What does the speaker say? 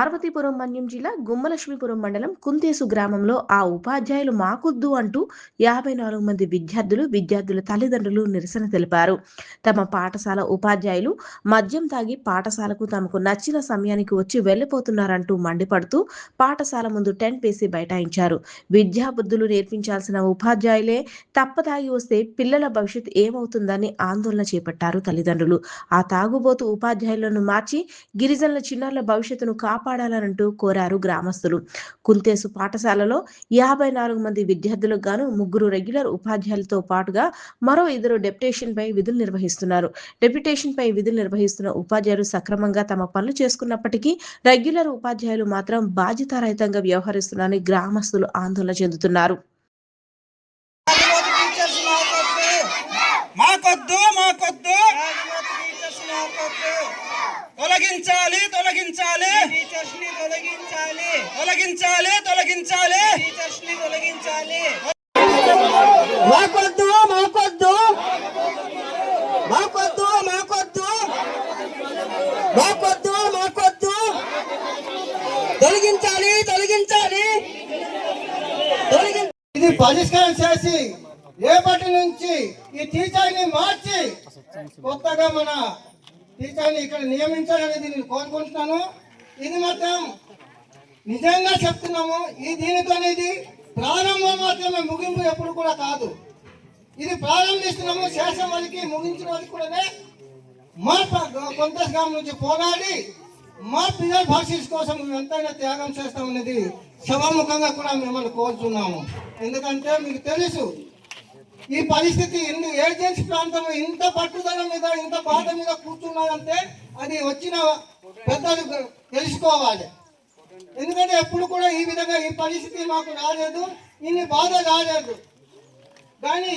పార్వతీపురం మన్యం జిల్లా గుమ్మలక్ష్మీపురం మండలం కుంతేసు గ్రామంలో ఆ ఉపాధ్యాయులు మాకొద్దు అంటూ 54 మంది విద్యార్థుల తల్లిదండ్రులు నిరసన తెలిపారు. తమ పాఠశాల ఉపాధ్యాయులు మద్యం తాగి పాఠశాలకు తమకు నచ్చిన సమయానికి వచ్చి వెళ్లిపోతున్నారంటూ మండిపడుతూ పాఠశాల ముందు టెంట్ వేసి బైఠాయించారు. విద్యాబుద్ధులు నేర్పించాల్సిన ఉపాధ్యాయులే తప్పతాగి వస్తే పిల్లల భవిష్యత్ ఏమవుతుందని ఆందోళన చేపట్టారు తల్లిదండ్రులు. ఆ తాగుబోతు ఉపాధ్యాయులను మార్చి గిరిజనుల చిన్నారుల భవిష్యత్తును కాపాడాలంటూ కోరారు గ్రామస్తులు. కుంతేసు పాఠశాలలో 54 మంది విద్యార్థులకు గాను 3 రెగ్యులర్ ఉపాధ్యాయులతో పాటుగా మరో 2 డెప్యుటేషన్ పై విధులు నిర్వహిస్తున్న ఉపాధ్యాయులు సక్రమంగా తమ పనులు చేసుకున్నప్పటికీ రెగ్యులర్ ఉపాధ్యాయులు మాత్రం బాధ్యతారహితంగా వ్యవహరిస్తున్నారని గ్రామస్తులు ఆందోళన చెందుతున్నారు. తొలగించాలి తొలగించాలి టీచర్స్ ని తొలగించాలి తొలగించాలి తొలగించాలి టీచర్స్ ని తొలగించాలి. మాకొద్దు మాకొద్దు మాకొద్దు మాకొద్దు మాకొద్దు మాకొద్దు తొలగించాలి తొలగించాలి ఇది పరిష్కారం చేసి రేపటి నుంచి ఈ టీచర్ని మార్చి కొత్తగా మన టీచర్ని ఇక్కడ నియమించాలనేది నేను కోరుకుంటున్నాను. ఇది మాత్రం నిజంగా చెప్తున్నాము. దీనితోనేది ప్రారంభం మాత్రమే, ముగింపు ఎప్పుడు కూడా కాదు. ఇది ప్రారంభిస్తున్నాము, శేషం వరకు ముగించిన వరకు కూడా మా కొంత గ్రామం నుంచి పోరాడి మా పిల్లల భవిష్యత్తు కోసం మేము ఎంతైనా త్యాగం చేస్తామనేది సభాముఖంగా కూడా మిమ్మల్ని కోరుతున్నాము. ఎందుకంటే మీకు తెలుసు ఈ పరిస్థితి ఏజెన్సీ ప్రాంతంలో ఇంత పట్టుదల మీద ఇంత బాధ మీద కూర్చున్నారంటే అది వచ్చిన పెద్దలు తెలుసుకోవాలి. ఎందుకంటే ఎప్పుడు కూడా ఈ విధంగా ఈ పరిస్థితి మాకు రాలేదు, ఇన్ని బాధ రాలేదు. కానీ